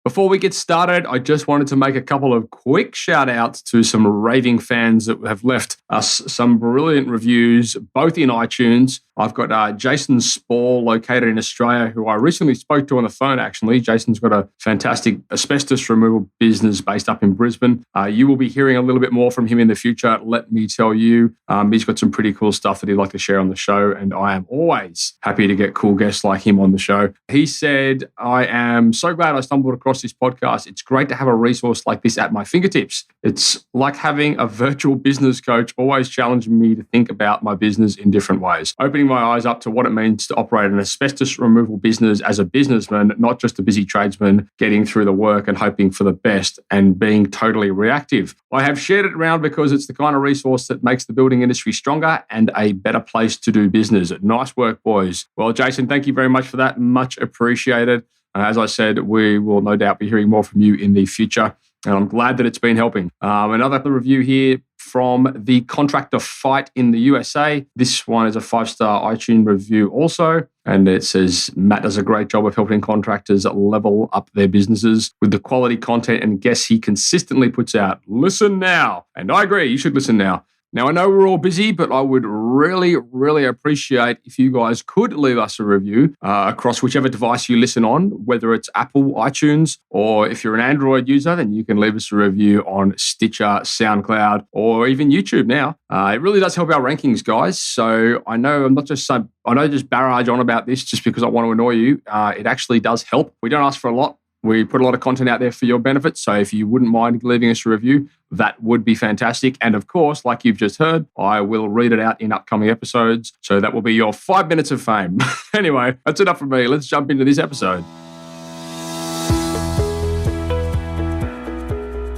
Before we get started, I just wanted to make a couple of quick shout outs to some raving fans that have left us some brilliant reviews, both in iTunes. I've got Jason Spall, located in Australia, who I recently spoke to on the phone, actually. Jason's got a fantastic asbestos removal business based up in Brisbane. You will be hearing a little bit more from him in the future, let me tell you. He's got some pretty cool stuff that he'd like to share on the show, and I am always happy to get cool guests like him on the show. He said, I am so glad I stumbled across this podcast. It's great to have a resource like this at my fingertips. It's like having a virtual business coach, always challenging me to think about my business in different ways, opening my eyes up to what it means to operate an asbestos removal business as a businessman, not just a busy tradesman getting through the work and hoping for the best and being totally reactive. I have shared it around because it's the kind of resource that makes the building industry stronger and a better place to do business. Nice work, boys. Well, Jason, thank you very much for that. Much appreciated. As I said, we will no doubt be hearing more from you in the future, and I'm glad that it's been helping. Another review here from the contractor Fight in the USA. This one is a 5-star iTunes review also, and it says, Matt does a great job of helping contractors level up their businesses with the quality content and guests he consistently puts out. Listen now. And I agree, you should listen now. Now, I know we're all busy, but I would really, really appreciate if you guys could leave us a review across whichever device you listen on, whether it's Apple, iTunes, or if you're an Android user, then you can leave us a review on Stitcher, SoundCloud, or even YouTube now. It really does help our rankings, guys. So I know I'm not just just barrage on about this just because I want to annoy you. It actually does help. We don't ask for a lot. We put a lot of content out there for your benefit. So if you wouldn't mind leaving us a review, that would be fantastic. And of course, like you've just heard, I will read it out in upcoming episodes. So that will be your 5 minutes of fame. Anyway, that's enough from me. Let's jump into this episode.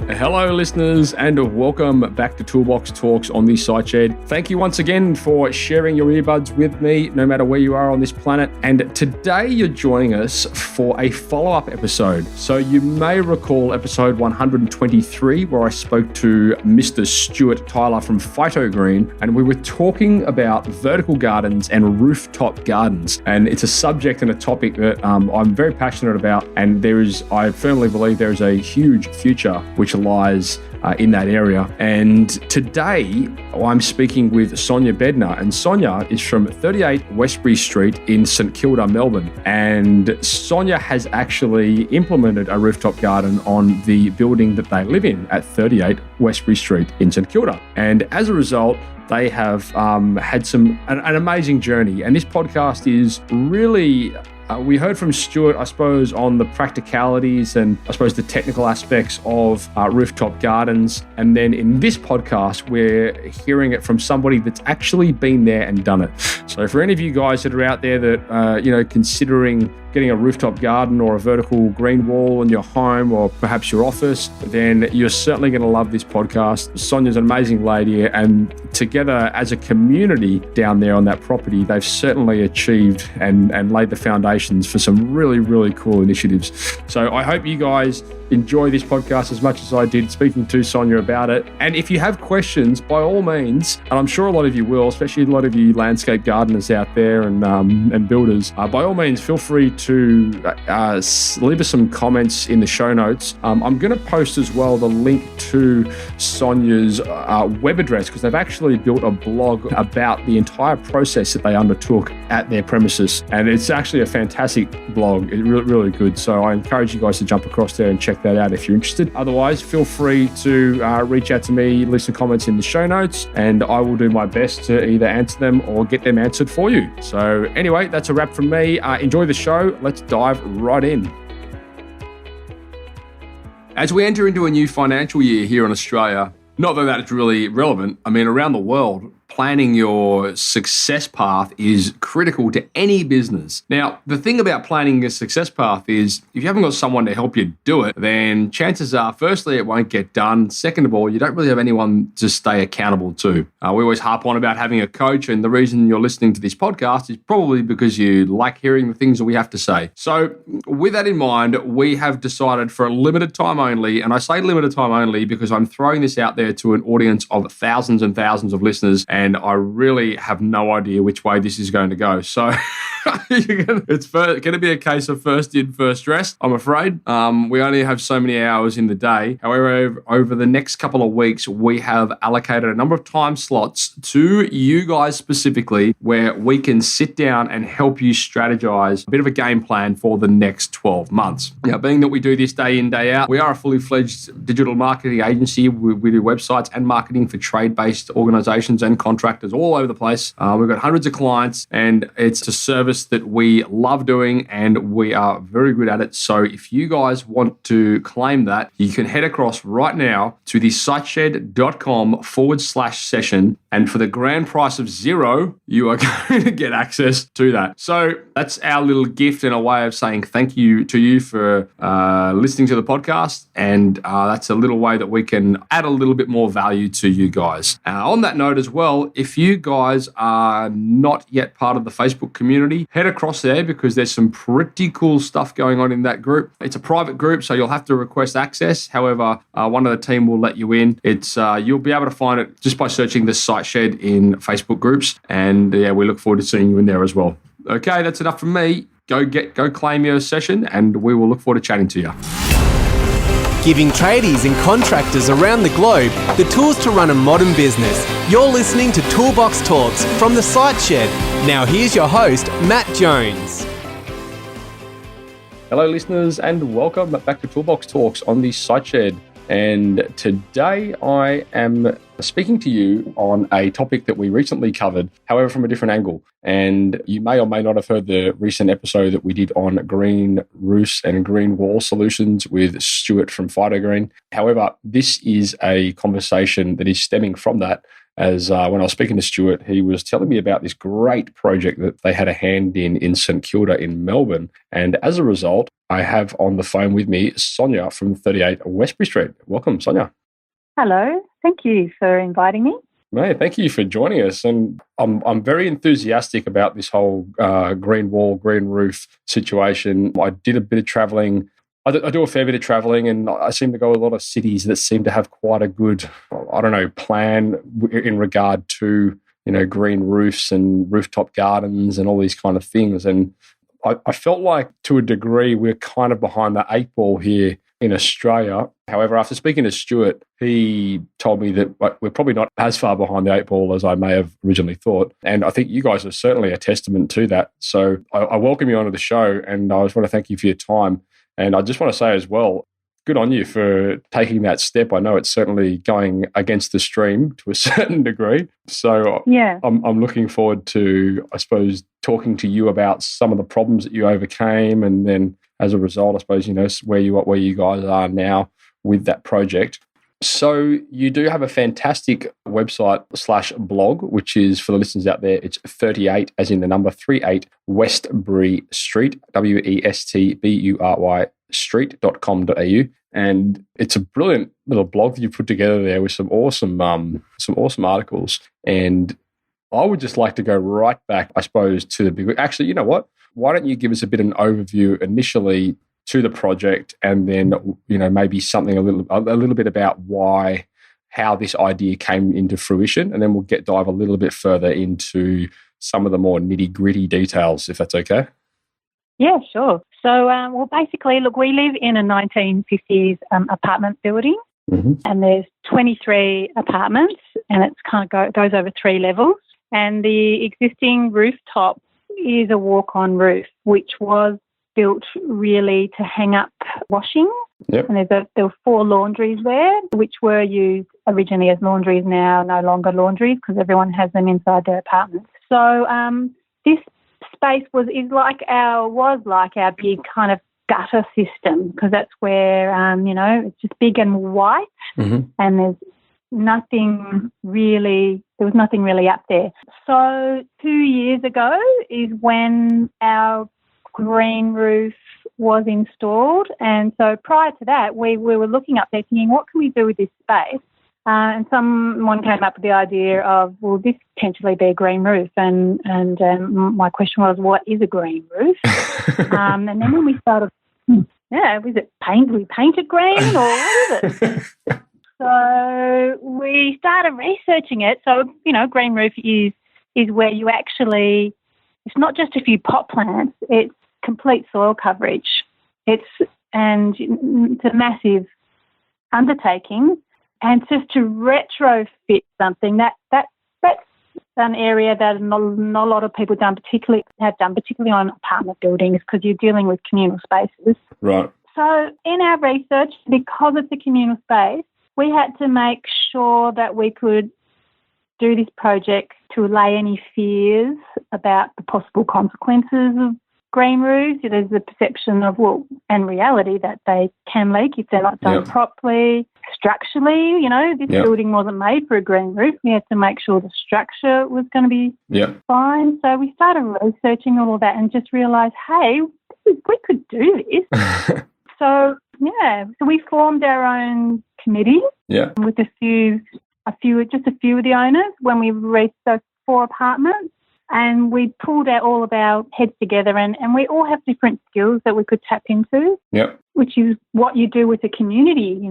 Hello, listeners, and welcome back to Toolbox Talks on the Site Shed. Thank you once again for sharing your earbuds with me, no matter where you are on this planet. And today you're joining us for a follow-up episode. So you may recall episode 123, where I spoke to Mr. Stuart Tyler from Fytogreen, and we were talking about vertical gardens and rooftop gardens. And it's a subject and a topic that I'm very passionate about. And I firmly believe there is a huge future which lies in that area. And today I'm speaking with Sonia Bedner, and Sonia is from 38 Westbury Street in St Kilda, Melbourne. And Sonia has actually implemented a rooftop garden on the building that they live in at 38 Westbury Street in St Kilda. And as a result, they have had an amazing journey. And this podcast is really we heard from Stuart, I suppose, on the practicalities and I suppose the technical aspects of rooftop gardens. And then in this podcast, we're hearing it from somebody that's actually been there and done it. So for any of you guys that are out there that, considering getting a rooftop garden or a vertical green wall in your home or perhaps your office, then you're certainly going to love this podcast. Sonia's an amazing lady, and together as a community down there on that property, they've certainly achieved and laid the foundations for some really, really cool initiatives. So I hope you guys enjoy this podcast as much as I did speaking to Sonia about it. And if you have questions, by all means, and I'm sure a lot of you will, especially a lot of you landscape gardeners out there and builders, by all means, feel free to leave us some comments in the show notes. I'm going to post as well the link to Sonia's web address, because they've actually built a blog about the entire process that they undertook at their premises. And it's actually a fantastic blog. It's really, really good. So I encourage you guys to jump across there and check that out if you're interested. Otherwise, feel free to reach out to me, leave some comments in the show notes, and I will do my best to either answer them or get them answered for you. So anyway, that's a wrap from me. Enjoy the show. Let's dive right in. As we enter into a new financial year here in Australia, not that that's really relevant, I mean, around the world, planning your success path is critical to any business. Now, the thing about planning a success path is if you haven't got someone to help you do it, then chances are, firstly, it won't get done. Second of all, you don't really have anyone to stay accountable to. We always harp on about having a coach, and the reason you're listening to this podcast is probably because you like hearing the things that we have to say. So with that in mind, we have decided for a limited time only, and I say limited time only because I'm throwing this out there to an audience of thousands and thousands of listeners, and I really have no idea which way this is going to go. So It's going to be a case of first in, first dressed, I'm afraid. We only have so many hours in the day. However, over the next couple of weeks, we have allocated a number of time slots to you guys specifically where we can sit down and help you strategize a bit of a game plan for the next 12 months. Now, being that we do this day in, day out, we are a fully fledged digital marketing agency. We do websites and marketing for trade-based organizations and contractors all over the place. We've got hundreds of clients, and it's a service that we love doing and we are very good at it. So if you guys want to claim that, you can head across right now to the siteshed.com/session. And for the grand price of $0, you are going to get access to that. So that's our little gift and a way of saying thank you to you for listening to the podcast. And that's a little way that we can add a little bit more value to you guys. On that note as well, if you guys are not yet part of the Facebook community, head across there because there's some pretty cool stuff going on in that group. It's a private group, so you'll have to request access. However, one of the team will let you in. It's you'll be able to find it just by searching the Site Shed in Facebook groups. And yeah, we look forward to seeing you in there as well. Okay, that's enough from me. Go claim your session and we will look forward to chatting to you. Giving tradies and contractors around the globe the tools to run a modern business. You're listening to Toolbox Talks from the Site Shed. Now here's your host, Matt Jones. Hello listeners and welcome back to Toolbox Talks on the Site Shed. And today I am speaking to you on a topic that we recently covered, however, from a different angle. And you may or may not have heard the recent episode that we did on green roofs and green wall solutions with Stuart from Fytogreen. However, this is a conversation that is stemming from that. As when I was speaking to Stuart, he was telling me about this great project that they had a hand in St Kilda in Melbourne. And as a result, I have on the phone with me Sonia from 38 Westbury Street. Welcome, Sonia. Hello. Thank you for inviting me. Mate, thank you for joining us. And I'm very enthusiastic about this whole green wall, green roof situation. I did a bit of travelling. I do a fair bit of travelling, and I seem to go to a lot of cities that seem to have quite a good, plan in regard to, green roofs and rooftop gardens and all these kind of things. And I felt like, to a degree, we're kind of behind the 8 ball here in Australia. However, after speaking to Stuart, he told me that we're probably not as far behind the 8 ball as I may have originally thought. And I think you guys are certainly a testament to that. So I welcome you onto the show, and I just want to thank you for your time. And I just want to say as well, good on you for taking that step. I know it's certainly going against the stream to a certain degree. So yeah, I'm looking forward to, I suppose, talking to you about some of the problems that you overcame. And then as a result, I suppose, where you guys are now with that project. So you do have a fantastic website / blog, which is, for the listeners out there, it's 38, as in the number 38, Westbury Street, Westbury street.com.au. And it's a brilliant little blog that you put together there with some awesome articles. And I would just like to go right back, I suppose, to the big. Actually, you know what? Why don't you give us a bit of an overview initially to the project, and then maybe something a little bit about how this idea came into fruition, and then we'll dive a little bit further into some of the more nitty gritty details, if that's okay. Yeah, sure. So, basically, look, we live in a 1950s apartment building, and there's 23 apartments, and it's kind of goes over 3 levels. And the existing rooftop is a walk-on roof, which was built really to hang up washing. Yep. And there were 4 laundries there, which were used originally as laundries, now no longer laundries because everyone has them inside their apartments. So this space was like our big kind of gutter system, because that's where it's just big and white, and there was nothing really up there. So 2 years ago is when our green roof was installed, and so prior to that we were looking up there thinking, what can we do with this space? And someone came up with the idea of, will this potentially be a green roof? And my question was, what is a green roof? And then when we started, was it paint? We painted green, or what is it? So we started researching it. So green roof is where you actually it's not just a few pot plants, it's complete soil coverage. It's a massive undertaking, and just to retrofit something that's an area that not a lot of people have done, particularly on apartment buildings, because you're dealing with communal spaces. Right. So in our research, because it's a communal space, we had to make sure that we could do this project to allay any fears about the possible consequences of green roofs. There's the perception of, and reality that they can leak if they're not done properly. Structurally, this building wasn't made for a green roof. We had to make sure the structure was going to be fine. So we started researching all of that and just realised, hey, we could do this. So we formed our own committee with a few of the owners when we reached those 4 apartments. And we pulled out all of our heads together, and we all have different skills that we could tap into, which is what you do with a community,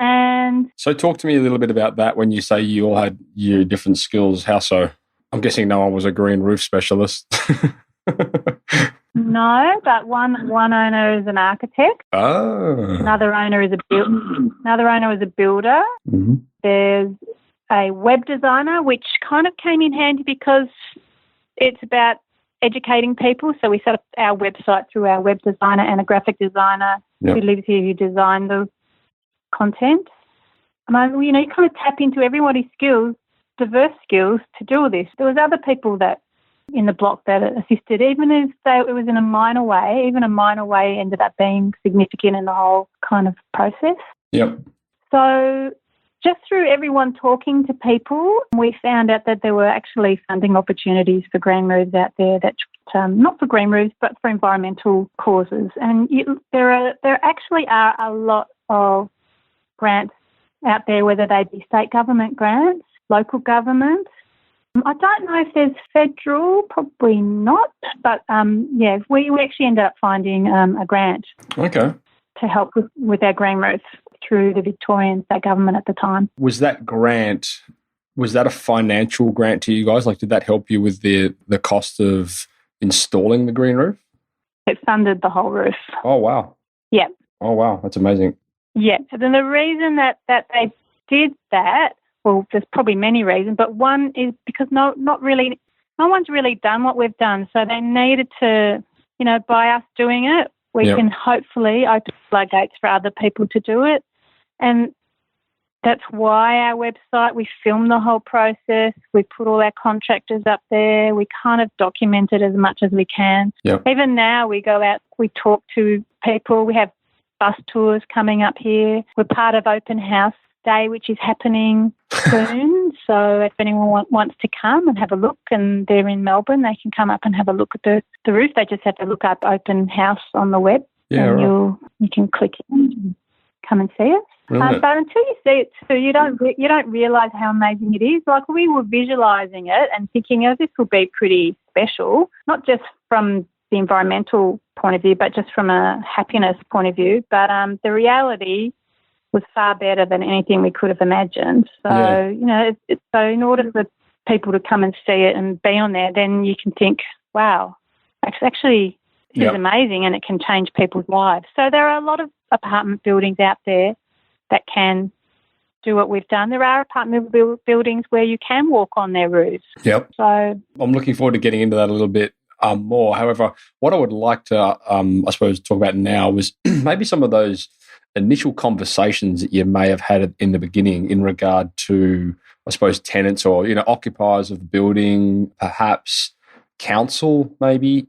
And so talk to me a little bit about that when you say you all had your different skills. How so? I'm guessing no one was a green roof specialist. No, but one owner is an architect. Oh. Another owner is a builder. Mm-hmm. There's a web designer, which kind of came in handy because it's about educating people. So we set up our website through our web designer and a graphic designer who lives here, who designed the content. And you kind of tap into everybody's skills, diverse skills, to do all this. There was other people that in the block that assisted, even if it was in a minor way. Even a minor way ended up being significant in the whole kind of process. Yep. So just through everyone talking to people, we found out that there were actually funding opportunities for green roofs out there that not for green roofs but for environmental causes. And there actually are a lot of grants out there, whether they be state government grants, local government. I don't know if there's federal, probably not, but we actually ended up finding a grant to help with our green roofs through the Victorian state government at the time. Was that a financial grant to you guys? Like, did that help you with the cost of installing the green roof? It funded the whole roof. Oh, wow. Yeah. Oh, wow. That's amazing. Yeah. So then the reason that they did that, well, there's probably many reasons, but one is because no one's really done what we've done. So they needed to, by us doing it, we can hopefully open floodgates for other people to do it. And that's why our website, we filmed the whole process. We put all our contractors up there. We kind of document it as much as we can. Yep. Even now we go out, we talk to people. We have bus tours coming up here. We're part of Open House Day, which is happening soon. So if anyone wants to come and have a look and they're in Melbourne, they can come up and have a look at the roof. They just have to look up Open House on the web and you can click in and come and see it. But until you see it too, you don't realise how amazing it is. Like, we were visualising it and thinking, this will be pretty special, not just from the environmental point of view, but just from a happiness point of view. But the reality was far better than anything we could have imagined. So, so in order for people to come and see it and be on there, then you can think, wow, actually this is amazing and it can change people's lives. So there are a lot of apartment buildings out there that can do what we've done. There are apartment buildings where you can walk on their roofs. Yep. So I'm looking forward to getting into that a little bit more. However, what I would like to, I suppose, talk about now was maybe some of those initial conversations that you may have had in the beginning in regard to, I suppose, tenants or, occupiers of the building, perhaps council, maybe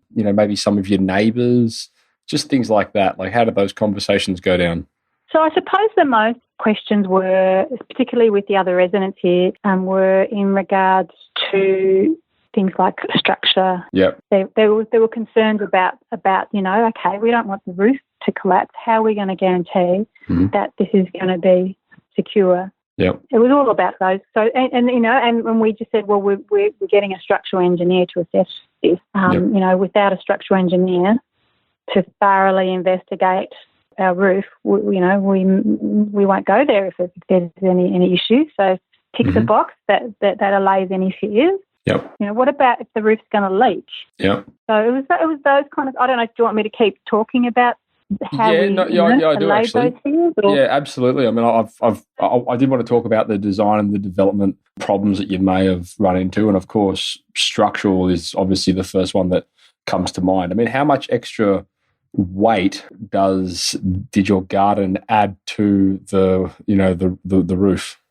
some of your neighbours, just things like that. Like, how did those conversations go down? So I suppose the most questions were, particularly with the other residents here, were in regards to things like structure. Yep. They were concerned about okay, we don't want the roof to collapse. How are we going to guarantee that this is going to be secure? Yep. It was all about those. So and we just said, well, we're getting a structural engineer to assess this. Without a structural engineer to thoroughly investigate our roof, we won't go there if there's any issues. So tick the box that allays any fears. Yep. What about if the roof's going to leak? Yep. So it was those kind of, I don't know, do you want me to keep talking about how I do actually. Those things, Yeah, absolutely. I mean, I did want to talk about the design and the development problems that you may have run into, and of course, structural is obviously the first one that comes to mind. I mean, how much extra weight did your garden add to the roof?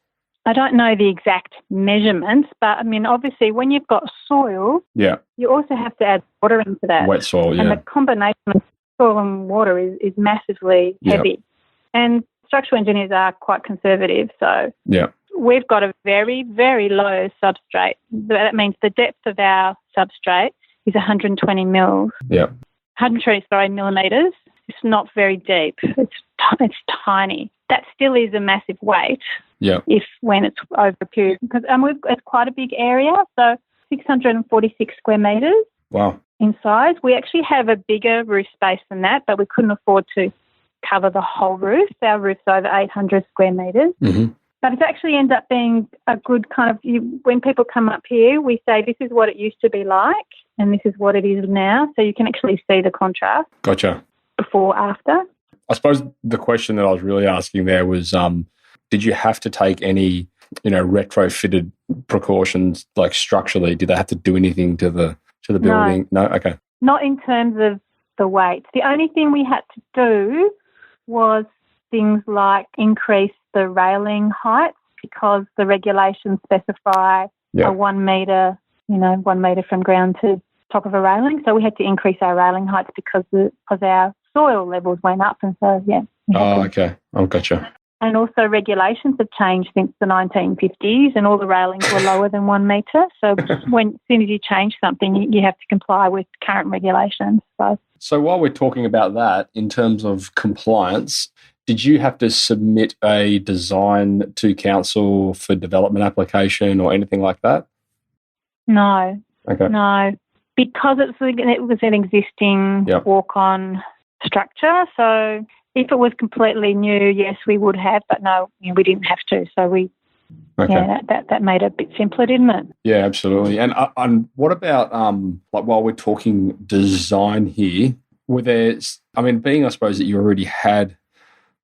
I don't know the exact measurements, but I mean, obviously, when you've got soil, you also have to add water into that. Wet soil, and the combination of soil and water is massively heavy. And structural engineers are quite conservative, so we've got a very, very low substrate. That means the depth of our substrate is 120 mils. Yeah. 120 millimetres. It's not very deep. It's tiny. That still is a massive weight. Yeah. When it's over a period, because it's quite a big area, so 646 square metres. Wow. In size. We actually have a bigger roof space than that, but we couldn't afford to cover the whole roof. Our roof's over 800 square metres. Mm-hmm. But it actually ends up being a good kind of, when people come up here, we say this is what it used to be like and this is what it is now. So you can actually see the contrast. Gotcha. Before, after. I suppose the question that I was really asking there was, did you have to take any, retrofitted precautions, like structurally? Did they have to do anything to the building? No? Okay. Not in terms of the weight. The only thing we had to do was things like increase the railing height, because the regulations specify a 1 metre, 1 metre from ground to top of a railing. So we had to increase our railing heights because our soil levels went up. And so, okay. Oh, gotcha. And also regulations have changed since the 1950s, and all the railings were lower than 1 metre. So as soon as you change something, you have to comply with current regulations. So while we're talking about that, in terms of compliance, did you have to submit a design to council for development application or anything like that? No. Okay. No, because it was an existing walk-on structure. So if it was completely new, yes, we would have, but no, we didn't have to. So that made it a bit simpler, didn't it? Yeah, absolutely. And what about while we're talking design here, being I suppose that you already had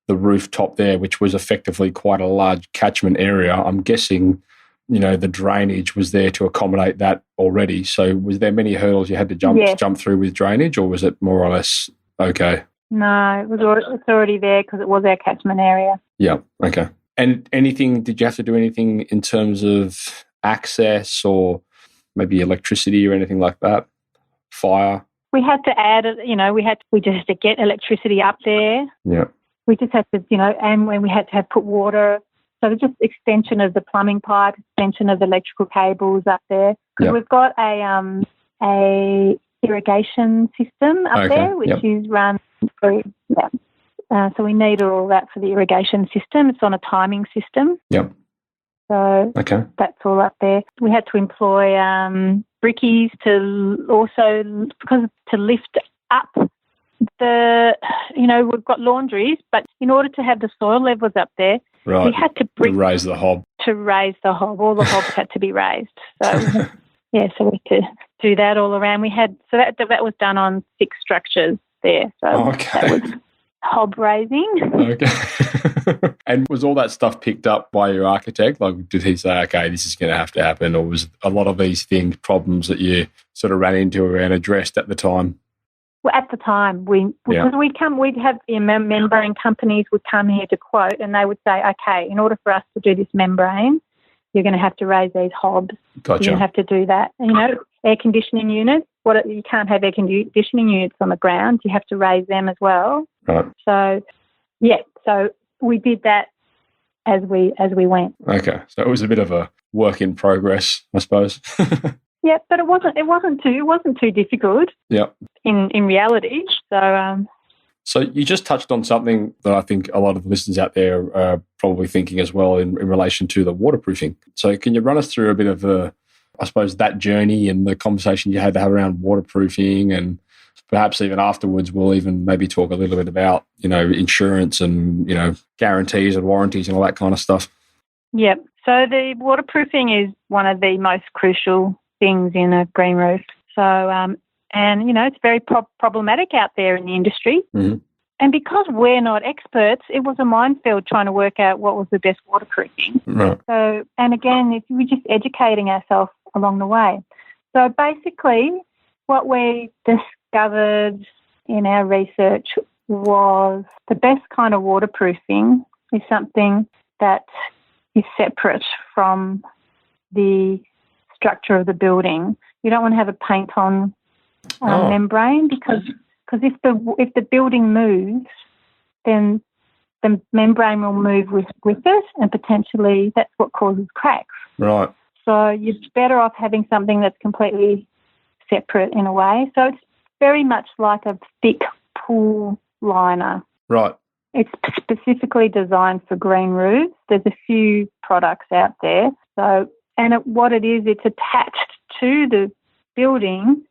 the rooftop there, which was effectively quite a large catchment area, I'm guessing, the drainage was there to accommodate that already. So was there many hurdles you had to jump through with drainage, or was it more or less okay? No, it's already there because it was our catchment area. Yeah, okay. And did you have to do anything in terms of access or maybe electricity or anything like that? Fire? We had to add, we just had to get electricity up there. Yeah. We just had to, and when we had to put water, so just extension of the plumbing pipe, extension of the electrical cables up there. Because we've got a irrigation system up there, which is run through. Yeah. So we need all that for the irrigation system. It's on a timing system. Yep. So that's all up there. We had to employ brickies to lift up we've got laundries, but in order to have the soil levels up there, we had to raise the hob. To raise the hob. All the hobs had to be raised. So, so we had to do that all around. That was done on 6 structures there. So that was hob raising. Okay. And was all that stuff picked up by your architect? Like, did he say, okay, this is going to have to happen, or was a lot of these problems that you sort of ran into and addressed at the time? Well, at the time, we'd have membrane companies would come here to quote, and they would say, okay, in order for us to do this membrane, you're going to have to raise these hobs. Gotcha. You're going to have to do that. Air conditioning units, you can't have air conditioning units on the ground. You have to raise them as well. Right. So, so we did that as we went. Okay, so it was a bit of a work in progress, I suppose. Yeah, but it wasn't too difficult. Yeah. In reality, so. So you just touched on something that I think a lot of the listeners out there are probably thinking as well in relation to the waterproofing. So can you run us through a bit of that journey and the conversation you had to have around waterproofing, and perhaps even afterwards we'll even maybe talk a little bit about, insurance and, guarantees and warranties and all that kind of stuff. Yep. So the waterproofing is one of the most crucial things in a green roof. So, and, you know, it's very problematic out there in the industry. Mm-hmm. And because we're not experts, it was a minefield trying to work out what was the best waterproofing. Right. So, and again, we're just educating ourselves along the way. So basically, what we discovered in our research was the best kind of waterproofing is something that is separate from the structure of the building. You don't want to have a paint-on membrane because if the building moves, then the membrane will move with it, and potentially that's what causes cracks. Right. So you're better off having something that's completely separate in a way. So it's very much like a thick pool liner. Right. It's specifically designed for green roofs. There's a few products out there. So, and what it is, it's attached to the building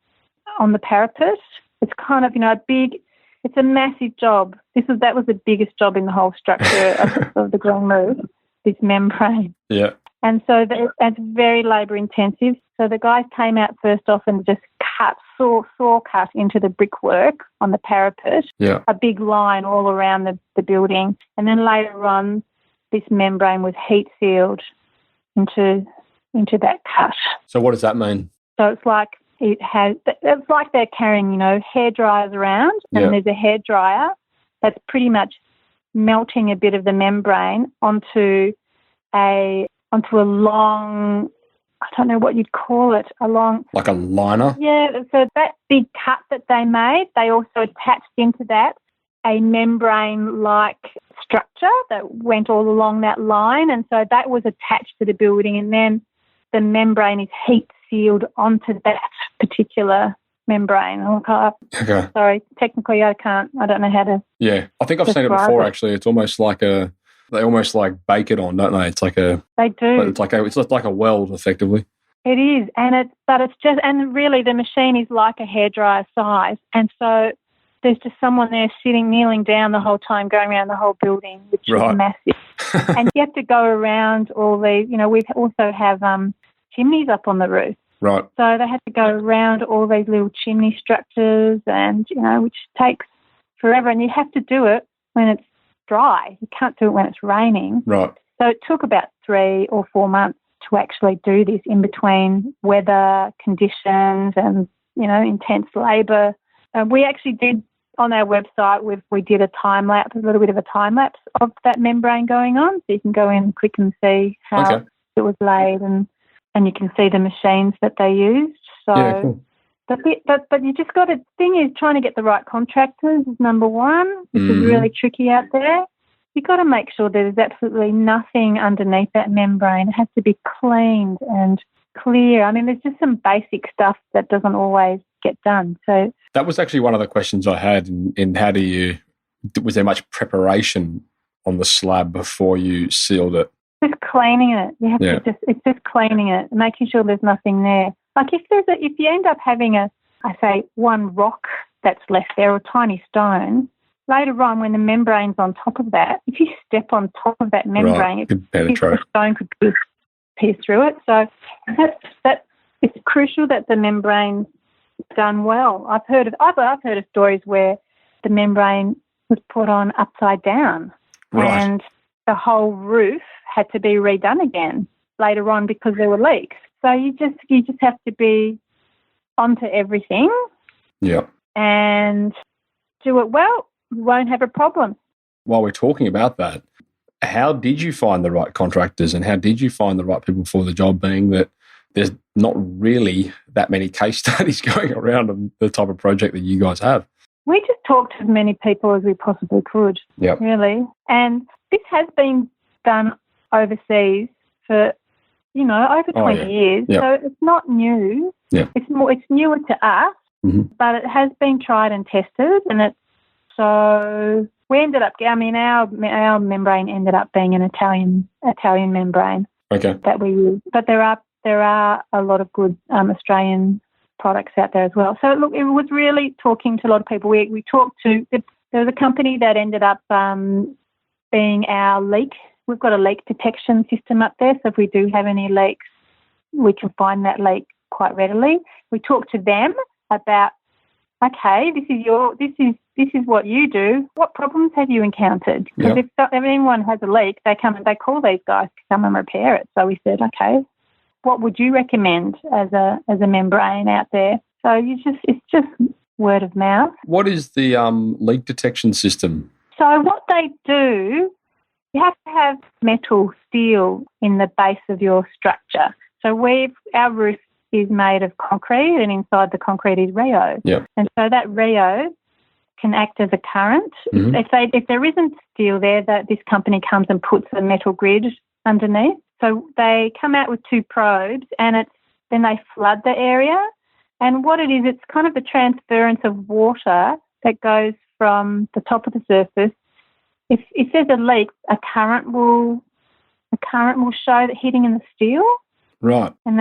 on the parapet. It's kind of, you know, it's a massive job. That was the biggest job in the whole structure of the green roof, this membrane. Yeah. And so it's very labour intensive. So the guys came out first off and just saw cut into the brickwork on the parapet, a big line all around the building. And then later on, this membrane was heat sealed into that cut. So what does that mean? So it's like they're carrying, you know, hair dryers around, and there's a hair dryer that's pretty much melting a bit of the membrane onto a long, I don't know what you'd call it, like a liner? Yeah, so that big cut that they made, they also attached into that a membrane-like structure that went all along that line, and so that was attached to the building, and then the membrane is heat sealed onto that particular membrane. Okay. Sorry, technically I don't know how to. Yeah, I think I've seen it before. Actually, it's almost like they almost like bake it on, don't they? It's like they do. It's like a weld, effectively. It is, and really the machine is like a hairdryer size, and so there's just someone there kneeling down the whole time, going around the whole building, which is massive. And you have to go around all these. You know, we also have chimneys up on the roof. Right. So they have to go around all these little chimney structures, and you know, which takes forever, and you have to do it when it's dry. You can't do it when it's raining. Right. So it took about 3 or 4 months to actually do this in between weather conditions and, you know, intense labour. We actually did, on our website, we did a little bit of a time lapse of that membrane going on, so you can go in quick and see how it was laid, and you can see the machines that they used. So, yeah, cool. But you just got to, thing is trying to get the right contractors is number one, which is really tricky out there. You've got to make sure there's absolutely nothing underneath that membrane. It has to be cleaned and clear. I mean, there's just some basic stuff that doesn't always get done. So that was actually one of the questions I had in how was there much preparation on the slab before you sealed it? Just cleaning it. You have to it's just cleaning it, making sure there's nothing there. Like if you end up having one rock that's left there, or a tiny stone, later on when the membrane's on top of that, if you step on top of that membrane, the stone could pierce through it. So it's crucial that the membrane's done well. I've heard of stories where the membrane was put on upside down, and the whole roof had to be redone again later on because there were leaks. So you just have to be onto everything, and do it well. You won't have a problem. While we're talking about that, how did you find the right contractors, and how did you find the right people for the job, being that there's not really that many case studies going around on the type of project that you guys have? We just talked to as many people as we possibly could, really. And this has been done overseas for, you know, over 20 years. Yep. So it's not new. Yep. It's newer to us, but it has been tried and tested, and so we ended up, I mean, our membrane ended up being an Italian membrane that we use. But there are a lot of good Australian products out there as well. So look, it was really talking to a lot of people. We talked to, there was a company that ended up being our leak. We've got a leak detection system up there, so if we do have any leaks, we can find that leak quite readily. We talk to them about, okay, this is what you do. What problems have you encountered? Because if anyone has a leak, they call these guys to come and repair it. So we said, okay, what would you recommend as a membrane out there? So it's just word of mouth. What is the leak detection system? So what they do, you have to have metal steel in the base of your structure. So our roof is made of concrete, and inside the concrete is reo. Yep. And so that reo can act as a current. Mm-hmm. If there isn't steel there, that this company comes and puts a metal grid underneath. So they come out with 2 probes, and then they flood the area. And what it is, it's kind of the transference of water that goes from the top of the surface. If there's a leak, a current will show that hitting in the steel. Right. And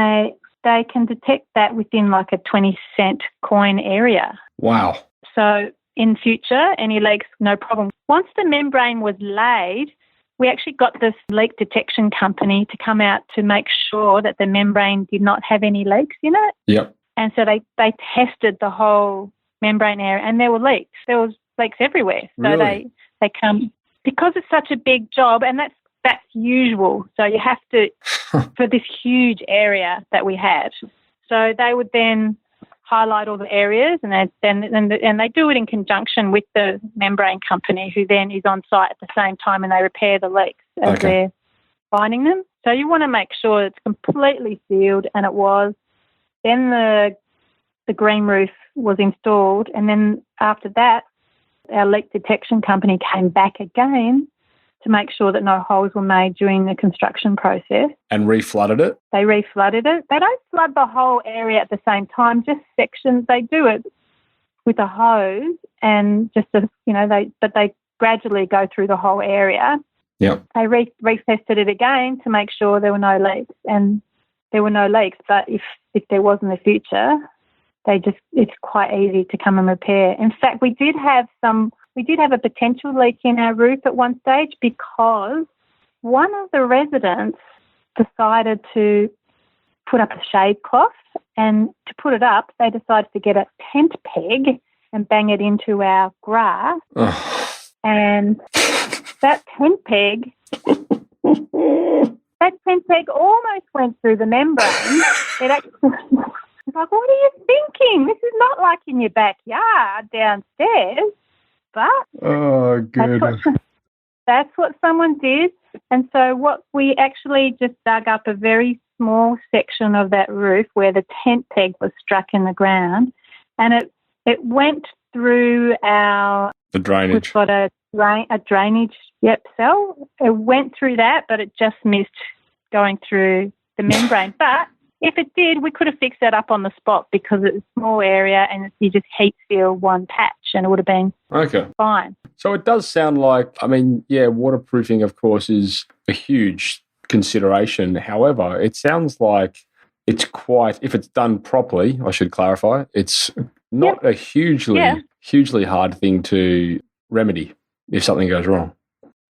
they can detect that within like a 20-cent coin area. Wow. So in future, any leaks, no problem. Once the membrane was laid, we actually got this leak detection company to come out to make sure that the membrane did not have any leaks in it. Yep. And so they tested the whole membrane area, and there were leaks. There was leaks everywhere. So really? they come, because it's such a big job, and that's usual. So you have to, for this huge area that we had. So they would then highlight all the areas, and they do it in conjunction with the membrane company, who then is on site at the same time, and they repair the leaks as they're finding them. So you want to make sure it's completely sealed, and it was. Then the green roof was installed, and then after that, our leak detection company came back again to make sure that no holes were made during the construction process. And reflooded it? They reflooded it. They don't flood the whole area at the same time, just sections. They do it with a hose, and they gradually go through the whole area. Yep. They retested it again to make sure there were no leaks, and there were no leaks. But if there was in the future, it's quite easy to come and repair. In fact, we did have a potential leak in our roof at one stage, because one of the residents decided to put up a shade cloth, and to put it up, they decided to get a tent peg and bang it into our grass. And that tent peg almost went through the membrane. It actually, it's like, what are you thinking? This is not like in your backyard downstairs. But oh, good. That's what someone did. And so what we actually just dug up a very small section of that roof where the tent peg was struck in the ground, and it went through the drainage. We've got a drainage cell. It went through that, but it just missed going through the membrane. But if it did, we could have fixed that up on the spot, because it's a small area and you just heat seal one patch and it would have been fine. So it does sound like, waterproofing, of course, is a huge consideration. However, it sounds like it's quite, if it's done properly, I should clarify, it's not a hugely hard thing to remedy if something goes wrong.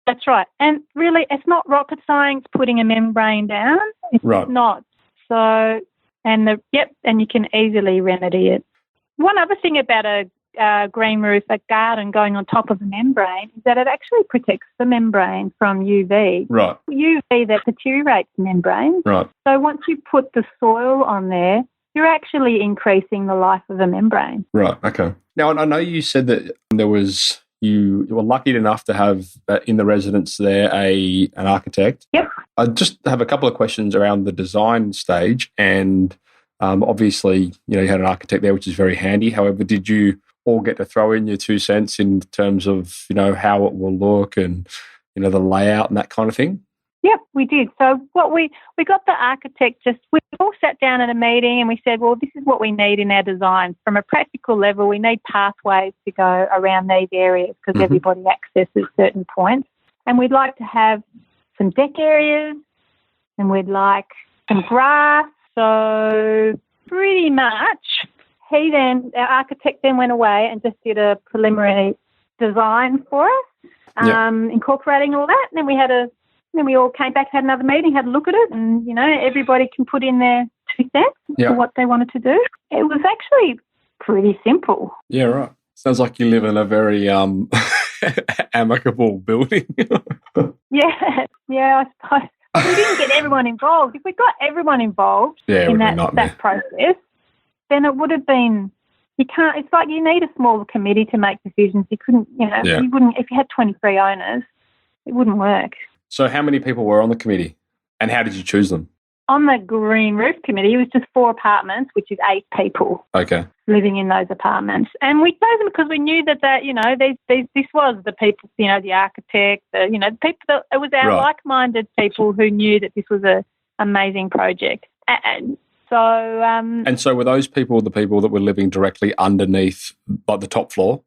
That's right. And really, it's not rocket science putting a membrane down. It's not. So, and you can easily remedy it. One other thing about a green roof, a garden going on top of a membrane, is that it actually protects the membrane from UV. Right. UV that deteriorates the membrane. Right. So once you put the soil on there, you're actually increasing the life of a membrane. Right. Okay. Now, I know you said that you were lucky enough to have in the residence there an architect. Yep. I just have a couple of questions around the design stage, and obviously, you had an architect there, which is very handy. However, did you all get to throw in your 2 cents in terms of how it will look and the layout and that kind of thing? Yep, we did. So what we got the architect, we all sat down at a meeting and we said, well, this is what we need in our design. From a practical level, we need pathways to go around these areas, because everybody accesses certain points. And we'd like to have some deck areas, and we'd like some grass. So pretty much our architect then went away and just did a preliminary design for us, incorporating all that. And then we all came back, had another meeting, had a look at it, and, everybody can put in their to them for what they wanted to do. It was actually pretty simple. Yeah, right. Sounds like you live in a very amicable building. Yeah, I suppose. We didn't get everyone involved. If we got everyone involved in that process, then it would have been, you can't, it's like you need a smaller committee to make decisions. You couldn't, you wouldn't, if you had 23 owners, it wouldn't work. So how many people were on the committee and how did you choose them? On the Green Roof Committee, it was just 4 apartments, which is 8 people living in those apartments. And we chose them because we knew that this was the people, the architect, the people that, it was our like-minded people who knew that this was an amazing project. And so were those people the people that were living directly underneath, like the top floor?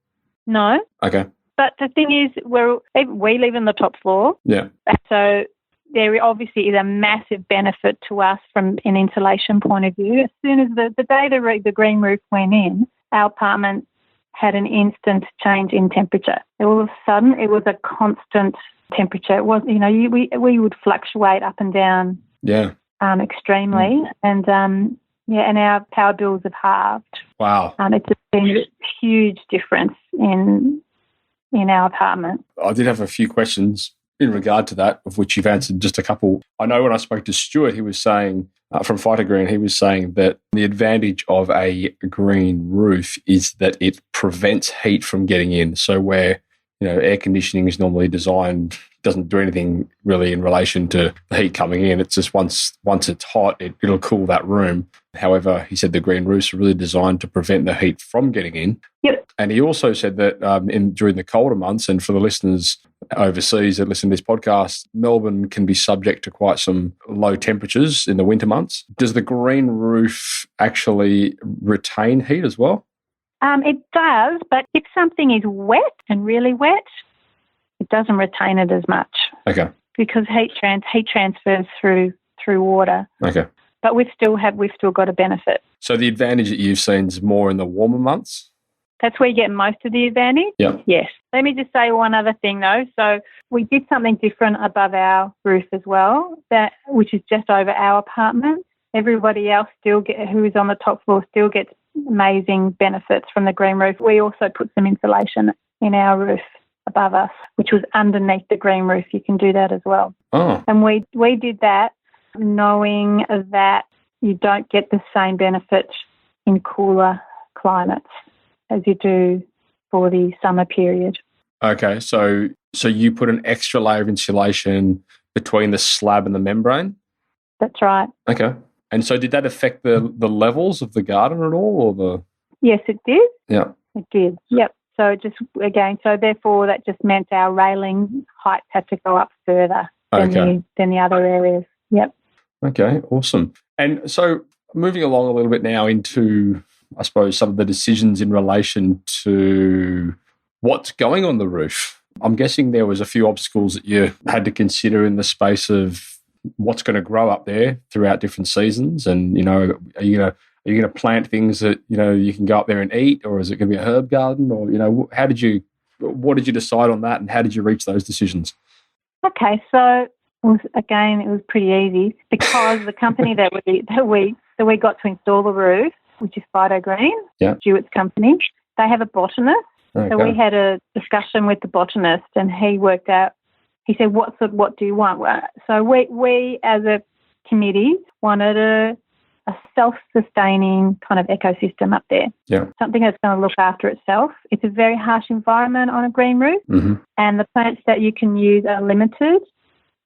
No. Okay. But the thing is, we live in the top floor. Yeah. So there obviously is a massive benefit to us from an insulation point of view. As soon as the day the green roof went in, our apartment had an instant change in temperature. All of a sudden, it was a constant temperature. It was, we would fluctuate up and down. Yeah. Extremely, and our power bills have halved. Wow. It's been a huge difference in our apartment. I did have a few questions in regard to that, of which you've answered just a couple. I know when I spoke to Stuart, he was saying, from Fytogreen, he was saying that the advantage of a green roof is that it prevents heat from getting in. So where, air conditioning is normally designed, doesn't do anything really in relation to the heat coming in. It's just once it's hot, it'll cool that room. However, he said the green roofs are really designed to prevent the heat from getting in. Yep. And he also said that during the colder months, and for the listeners overseas that listen to this podcast, Melbourne can be subject to quite some low temperatures in the winter months. Does the green roof actually retain heat as well? It does, but if something is wet and really wet, it doesn't retain it as much. Okay. Because heat transfers through water. Okay. But we've still got a benefit. So the advantage that you've seen is more in the warmer months? That's where you get most of the advantage? Yeah. Yes. Let me just say one other thing though. So we did something different above our roof as well, which is just over our apartment. Everybody else who is on the top floor still gets amazing benefits from the green roof. We also put some insulation in our roof above us, which was underneath the green roof. You can do that as well. Oh. And we did that knowing that you don't get the same benefit in cooler climates as you do for the summer period. Okay, so you put an extra layer of insulation between the slab and the membrane? That's right. Okay. And so did that affect the levels of the garden at all? Or Yes, it did. Yeah. It did, yep. So therefore that just meant our railing heights had to go up further than the other areas. Yep. Okay, awesome. And so moving along a little bit now into, I suppose, some of the decisions in relation to what's going on the roof. I'm guessing there was a few obstacles that you had to consider in the space of what's going to grow up there throughout different seasons, and are you going to plant things that you can go up there and eat, or is it going to be a herb garden, or what did you decide on that, and how did you reach those decisions? Okay, so it was pretty easy because the company that we got to install the roof, which is Fytogreen, Stuart's company, they have a botanist. Okay. So we had a discussion with the botanist, and he worked out. He said, "What do you want?" So we as a committee wanted a self-sustaining kind of ecosystem up there. Yeah. Something that's going to look after itself. It's a very harsh environment on a green roof, and the plants that you can use are limited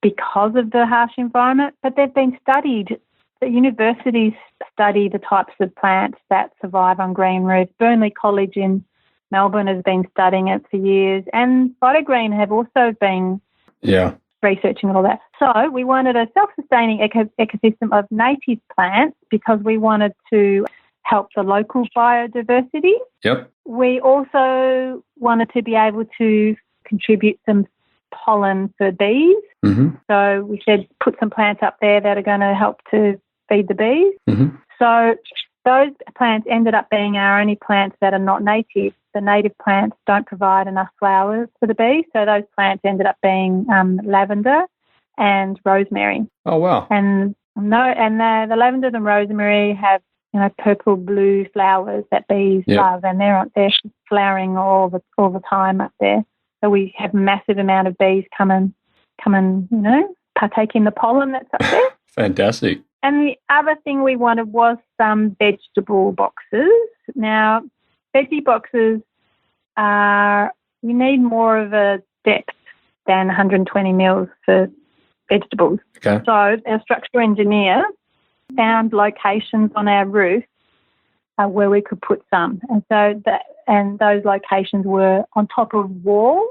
because of the harsh environment, but they've been studied. The universities study the types of plants that survive on green roofs. Burnley College in Melbourne has been studying it for years, and Fytogreen have also been researching all that. So we wanted a self-sustaining ecosystem of native plants because we wanted to help the local biodiversity. Yep. We also wanted to be able to contribute some pollen for bees. Mm-hmm. So we said put some plants up there that are going to help to feed the bees. Mm-hmm. So those plants ended up being our only plants that are not native. The native plants don't provide enough flowers for the bees, so those plants ended up being lavender and rosemary. Oh, wow. And No, and the lavender and rosemary have, purple blue flowers that bees love, and they're flowering all the time up there. So we have massive amount of bees come and partake in the pollen that's up there. Fantastic. And the other thing we wanted was some vegetable boxes. Now, veggie boxes you need more of a depth than 120 mils for vegetables. Okay. So our structural engineer found locations on our roof where we could put some, and those locations were on top of walls.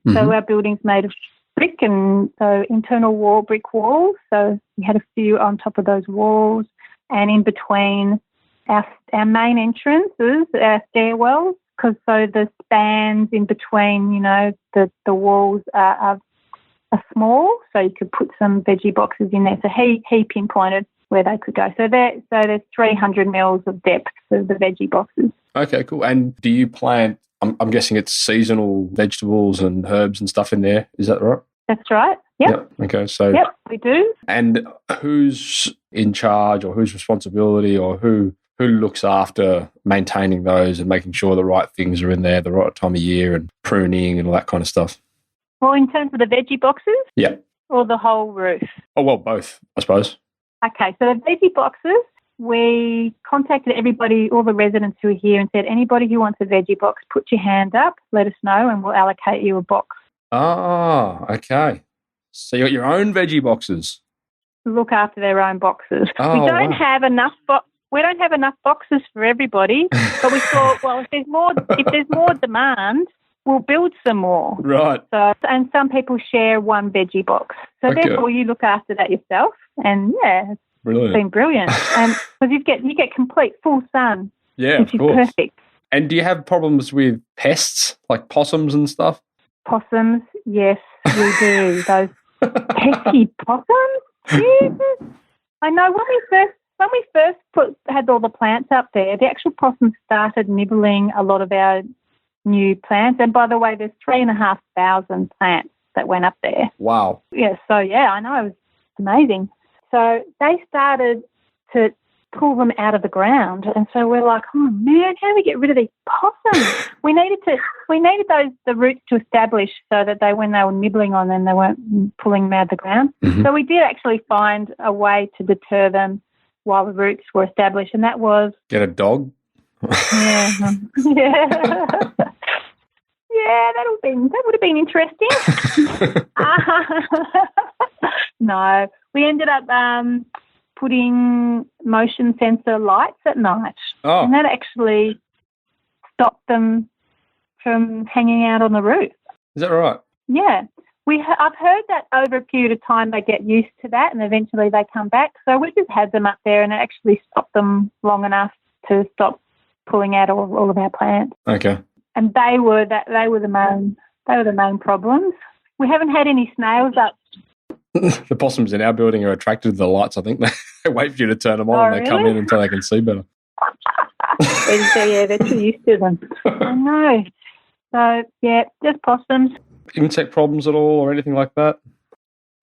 Mm-hmm. So our building's made of brick, and so internal wall brick walls. So we had a few on top of those walls, and in between our main entrances, our stairwells, because so the spans in between, the walls are small, so you could put some veggie boxes in there. So he pinpointed where they could go. So there's 300 mils of depth for the veggie boxes. Okay, cool. And do you plant, I'm guessing it's seasonal vegetables and herbs and stuff in there, is that right? That's right. Yep. Okay, so... Yep, we do. And who's in charge, or whose responsibility, or who looks after maintaining those and making sure the right things are in there the right time of year and pruning and all that kind of stuff? Well, in terms of the veggie boxes? Yeah. Or the whole roof? Oh, well, both, I suppose. Okay, so the veggie boxes, we contacted everybody, all the residents who are here, and said, anybody who wants a veggie box, put your hand up, let us know, and we'll allocate you a box. Ah, okay. So you got your own veggie boxes? Look after their own boxes. Oh, we don't have enough boxes for everybody, but we thought, well, if there's more demand, we'll build some more. Right. So, and some people share one veggie box. So therefore you look after that yourself, and it's been brilliant. And because you get complete full sun, which is perfect. And do you have problems with pests like possums and stuff? Possums, yes, we do. Those pesky possums. Jesus. I know when we first had all the plants up there, the actual possums started nibbling a lot of our new plants. And by the way, there's 3,500 plants that went up there. Wow. Yeah, so I know, it was amazing. So they started to pull them out of the ground, and so we're like, oh man, how do we get rid of these possums? we needed the roots to establish so that when they were nibbling on them, they weren't pulling them out of the ground. Mm-hmm. So we did actually find a way to deter them while the roots were established, and that was get a dog. Yeah. Yeah, that would have been interesting. No, we ended up putting motion sensor lights at night, and that actually stopped them from hanging out on the roof. Is that right? Yeah. I've heard that over a period of time they get used to that and eventually they come back. So we just had them up there, and it actually stopped them long enough to stop pulling out all of our plants. Okay. And they were the main problems. We haven't had any snails up. The possums in our building are attracted to the lights. I think they wait for you to turn them on, and they come in until they can see better. They're too used to them. I know. So just possums. Insect problems at all or anything like that?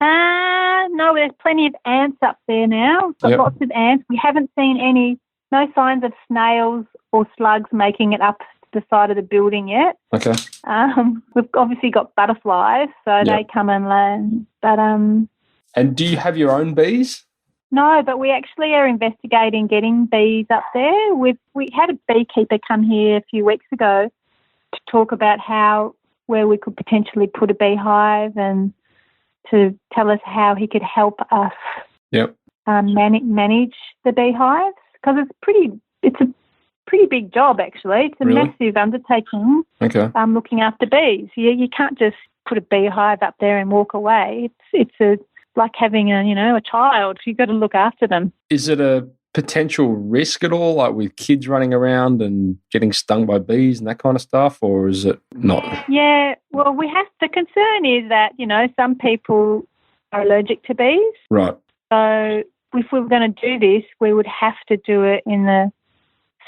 No, there's plenty of ants up there now. Got lots of ants. We haven't seen no signs of snails or slugs making it up the side of the building yet. Okay. We've obviously got butterflies, so they come and land. But and do you have your own bees? No, but we actually are investigating getting bees up there. We had a beekeeper come here a few weeks ago to talk about where we could potentially put a beehive, and to tell us how he could help us manage the beehives, because it's a pretty big job actually. It's a massive undertaking. Okay. Looking after bees. You can't just put a beehive up there and walk away. It's like having a child. You've got to look after them. Is it a potential risk at all, like with kids running around and getting stung by bees and that kind of stuff, or is it not? Yeah, well, the concern is that, some people are allergic to bees. Right. So if we were going to do this, we would have to do it in the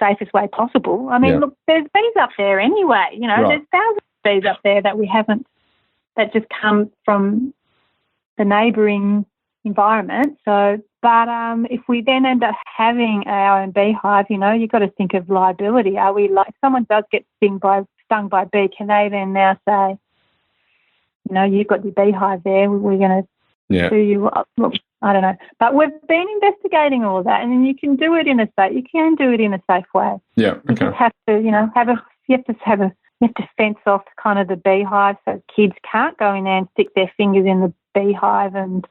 safest way possible. I mean, look, there's bees up there anyway, there's thousands of bees up there that we haven't, that just come from the neighbouring environment. So, but if we then end up having our own beehive, you've got to think of liability. Are we if someone does get stung by a bee, can they then now say, you've got your beehive there, we're going to sue you? Look, I don't know. But we've been investigating all of that, and then you can do it in a safe way. Yeah. Okay. You just have to, you have to fence off kind of the beehive so kids can't go in there and stick their fingers in the beehive and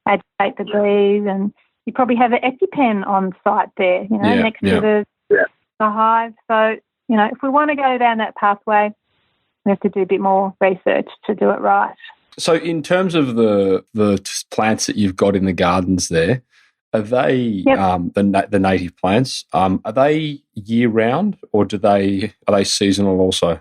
agitate the bees. And you probably have an EpiPen on site there, next to the hive. So, if we want to go down that pathway, we have to do a bit more research to do it right. So in terms of the plants that you've got in the gardens there, are they the native plants? Are they year round, or are they seasonal also?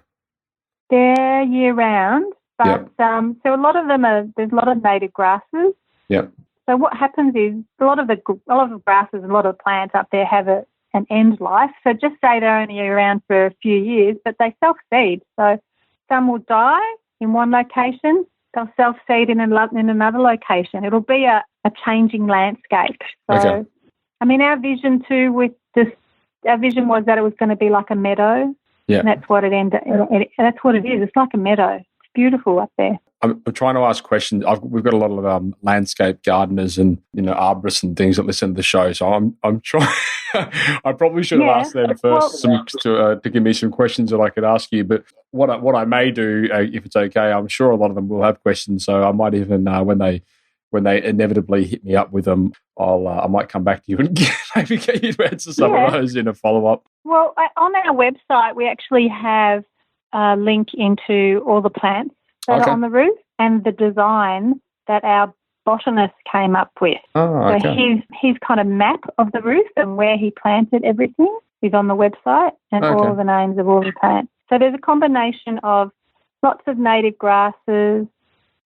They're year round, but so a lot of them there's a lot of native grasses. Yep. So what happens is a lot of the grasses and a lot of plants up there have an end life. So just say they're only around for a few years, but they self-seed. So some will die in one location. They'll self-seed in another location. It'll be a changing landscape. So, our vision too our vision was that it was going to be like a meadow. Yeah. And that's what it ended. That's what it is. It's like a meadow. It's beautiful up there. I'm trying to ask questions. We've got a lot of landscape gardeners and arborists and things that listen to the show. So I'm trying. I probably should have asked them first to give me some questions that I could ask you. But what I may do, if it's okay, I'm sure a lot of them will have questions. So I might even when they inevitably hit me up with them, I might come back to you and maybe get you to answer some of those in a follow up. Well, on our website, we actually have a link into all the plants that are on the roof and the design that our botanist came up with. So his kind of map of the roof and where he planted everything is on the website, and all of the names of all the plants. So there's a combination of lots of native grasses.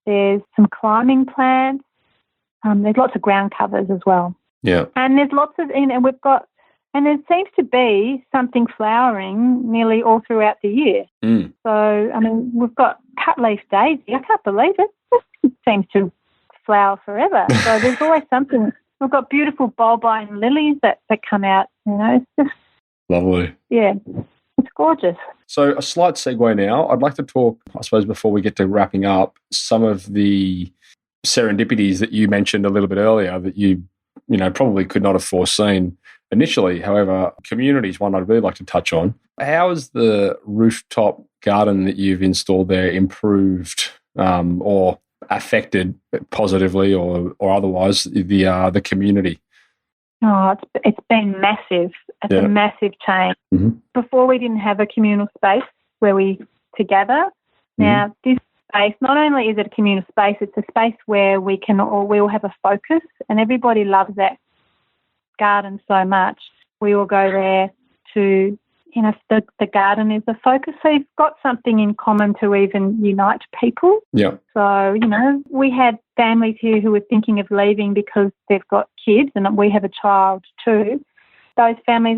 There's some climbing plants. There's lots of ground covers as well. Yeah. And there's lots of, and there seems to be something flowering nearly all throughout the year. Mm. So, we've got cutleaf daisy. I can't believe it. It seems to flower forever. So there's always something. We've got beautiful bulbine lilies that come out. It's just lovely. Yeah, it's gorgeous. So a slight segue now. I'd like to talk, I suppose, before we get to wrapping up, some of the serendipities that you mentioned a little bit earlier that you probably could not have foreseen initially. However, community is one I'd really like to touch on. How has the rooftop garden that you've installed there improved or affected positively or otherwise the community? Oh, it's been massive. It's a massive change. Mm-hmm. Before we didn't have a communal space where we together. Now this space, not only is it a communal space, it's a space where we all have a focus, and everybody loves that garden so much. We all go there to, the garden is the focus. So you've got something in common to even unite people. Yeah. So, we had families here who were thinking of leaving because they've got kids, and we have a child too. Those families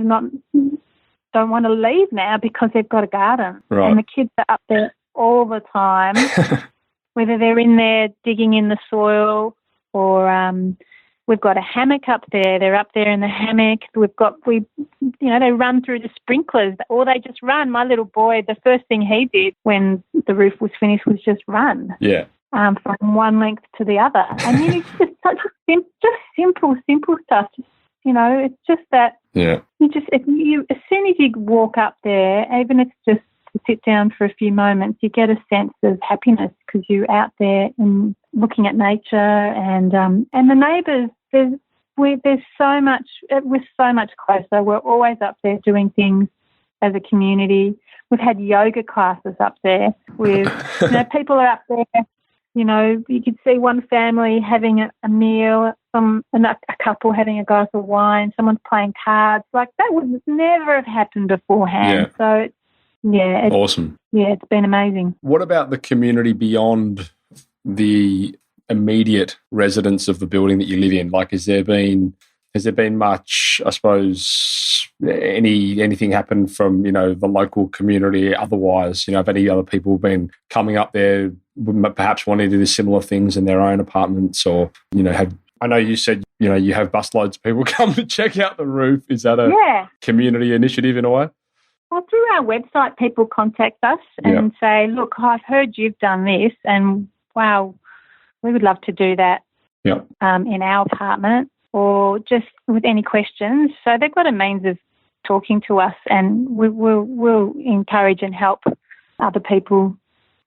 don't want to leave now because they've got a garden. Right. And the kids are up there all the time, whether they're in there digging in the soil or we've got a hammock up there. They're up there in the hammock. They run through the sprinklers, or they just run. My little boy, the first thing he did when the roof was finished was just run. Yeah. From one length to the other. And it's just such simple stuff. It's just that. Yeah. As soon as you walk up there, even if it's just to sit down for a few moments, you get a sense of happiness because you're out there and looking at nature and the neighbours. There's so much. We're so much closer. We're always up there doing things as a community. We've had yoga classes up there. People are up there. You could see one family having a meal, and a couple having a glass of wine. Someone's playing cards. Like that would never have happened beforehand. Yeah. So. Yeah. It's awesome. Yeah, it's been amazing. What about the community beyond the immediate residents of the building that you live in? Like, has there been much, I suppose, anything happen from, the local community otherwise? Have any other people been coming up there, perhaps wanting to do similar things in their own apartments, or, have I know you said, you have busloads of people come to check out the roof. Is that a community initiative in a way? Well, through our website, people contact us and say, look, I've heard you've done this and, wow, we would love to do that in our apartment, or just with any questions. So they've got a means of talking to us, and we'll encourage and help other people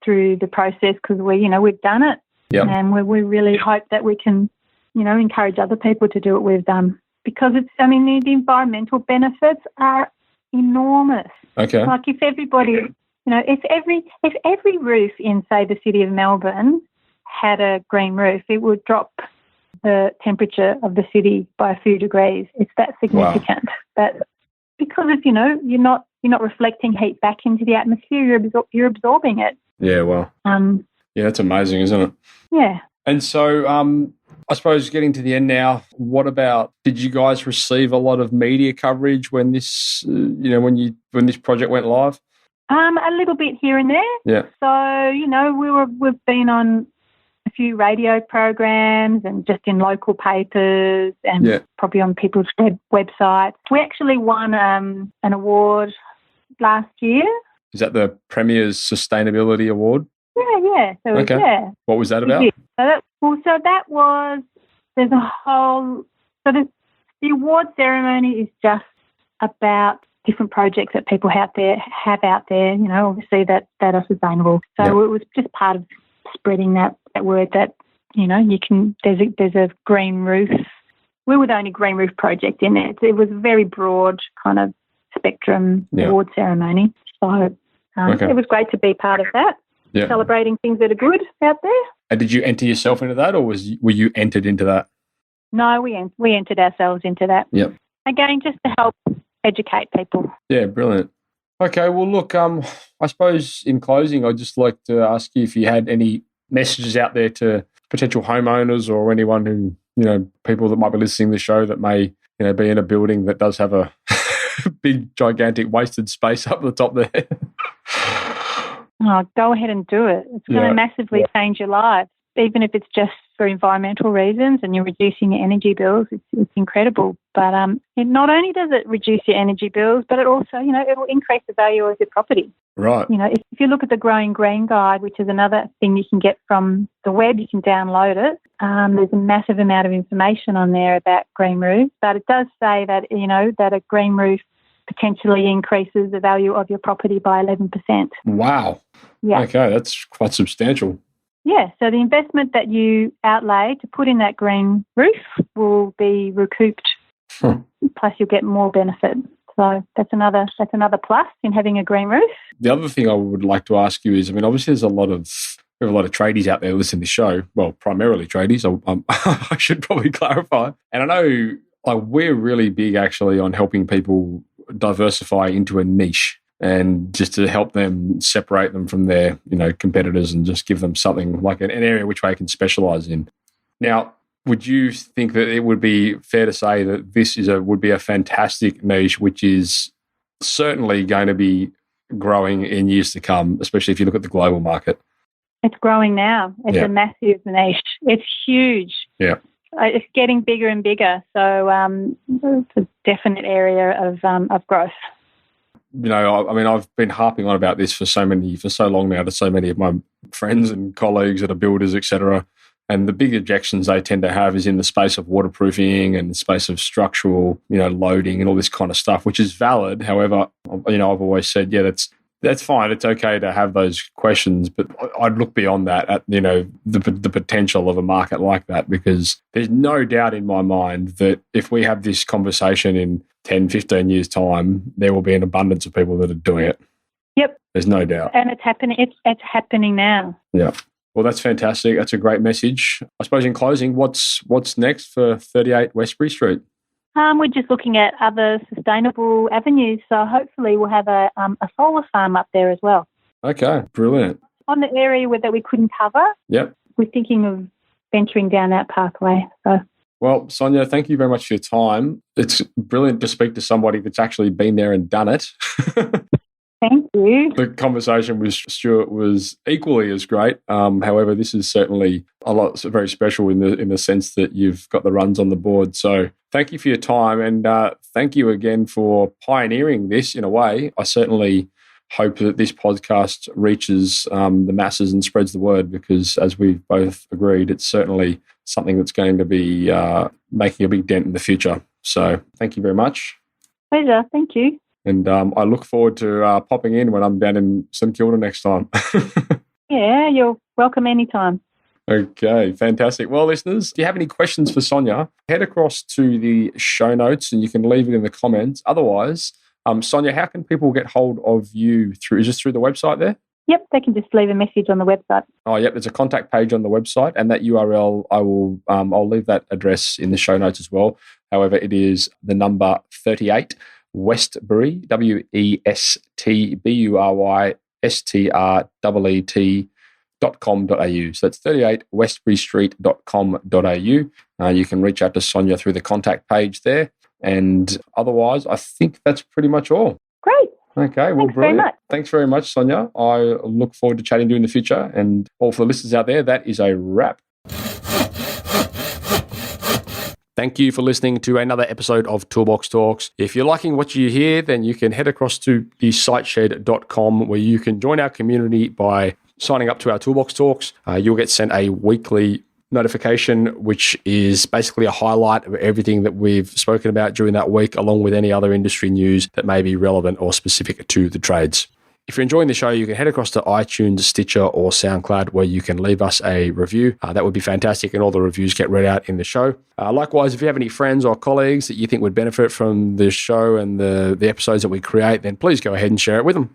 through the process, because we've done it. Yep. And we really hope that we can, encourage other people to do what we've done, because the environmental benefits are enormous. Okay. Like if everybody, if every roof in, say, the city of Melbourne had a green roof, it would drop the temperature of the city by a few degrees. It's that significant. Wow. But because of, you're not reflecting heat back into the atmosphere, you're absorbing it. Yeah, well. Yeah, that's amazing, isn't it? Yeah. And so I suppose getting to the end now, what about, did you guys receive a lot of media coverage when this, when this project went live? A little bit here and there. Yeah. So, we've been on a few radio programs and just in local papers and probably on people's websites. We actually won an award last year. Is that the Premier's Sustainability Award? Yeah. So okay. What was that about? The award ceremony is just about different projects that people have out there, obviously that are sustainable. So it was just part of spreading that word that, there's a green roof. We were the only green roof project in there. It was a very broad kind of spectrum award ceremony. So it was great to be part of that. Yeah. Celebrating things that are good out there. And did you enter yourself into that, or were you entered into that? No, we entered ourselves into that. Yep. Again, just to help educate people. Yeah, brilliant. Okay, well, look, I suppose in closing, I'd just like to ask you if you had any messages out there to potential homeowners or anyone who, people that might be listening to the show that may, be in a building that does have a big, gigantic wasted space up the top there. Oh, go ahead and do it. It's going to massively change your life, even if it's just for environmental reasons and you're reducing your energy bills. It's incredible. But not only does it reduce your energy bills, but it also, it will increase the value of your property. Right. If you look at the Growing Green Guide, which is another thing you can get from the web, you can download it. There's a massive amount of information on there about green roofs, but it does say that, that a green roof potentially increases the value of your property by 11%. Wow. Yeah. Okay, that's quite substantial. Yeah, so the investment that you outlay to put in that green roof will be recouped, plus you'll get more benefit. So that's another plus in having a green roof. The other thing I would like to ask you is, obviously there's a lot of tradies out there listening to the show. Well, primarily tradies. I should probably clarify. And I know we're really big actually on helping people diversify into a niche and just to help them separate them from their, competitors and just give them something like an area which they can specialise in. Now, would you think that it would be fair to say that this would be a fantastic niche, which is certainly going to be growing in years to come, especially if you look at the global market? It's growing now. It's a massive niche. It's huge. Yeah. It's getting bigger and bigger. So it's a definite area of growth. I've been harping on about this for so long now to so many of my friends and colleagues that are builders, etc. And the big objections they tend to have is in the space of waterproofing and the space of structural, loading and all this kind of stuff, which is valid. However, I've always said, that's fine. It's okay to have those questions, but I'd look beyond that at, the potential of a market like that, because there's no doubt in my mind that if we have this conversation in 10, 15 years' time, there will be an abundance of people that are doing it. Yep. There's no doubt. And it's happening. It's happening now. Yeah. Well, that's fantastic. That's a great message. I suppose in closing, what's next for 38 Westbury Street? We're just looking at other sustainable avenues. So hopefully we'll have a solar farm up there as well. Okay, brilliant. On the area that we couldn't cover, yep, we're thinking of venturing down that pathway. So. Well, Sonia, thank you very much for your time. It's brilliant to speak to somebody that's actually been there and done it. Thank you. The conversation with Stuart was equally as great. However, this is certainly very special in the sense that you've got the runs on the board. So thank you for your time, and thank you again for pioneering this in a way. I certainly hope that this podcast reaches the masses and spreads the word, because as we've both agreed, it's certainly something that's going to be making a big dent in the future. So thank you very much. Pleasure. Thank you. And I look forward to popping in when I'm down in St Kilda next time. Yeah, you're welcome anytime. Okay, fantastic. Well, listeners, if you have any questions for Sonia, head across to the show notes and you can leave it in the comments. Otherwise, Sonia, how can people get hold of you? Is this through the website there? Yep, they can just leave a message on the website. Oh, yep. There's a contact page on the website, and that URL I'll leave that address in the show notes as well. However, it is the number 38 Westbury WESTBURYSTREET.com.au. So that's 38 westburystreet.com.au. You can reach out to Sonia through the contact page there. And otherwise, I think that's pretty much all. Great. Okay, well, Thanks brilliant. Very much. Thanks very much, Sonia. I look forward to chatting to you in the future. And all for the listeners out there, that is a wrap. Thank you for listening to another episode of Toolbox Talks. If you're liking what you hear, then you can head across to the siteshed.com, where you can join our community by signing up to our Toolbox Talks. You'll get sent a weekly notification, which is basically a highlight of everything that we've spoken about during that week, along with any other industry news that may be relevant or specific to the trades. If you're enjoying the show, you can head across to iTunes, Stitcher, or SoundCloud, where you can leave us a review. That would be fantastic, and all the reviews get read out in the show. Likewise, if you have any friends or colleagues that you think would benefit from the show and the episodes that we create, then please go ahead and share it with them.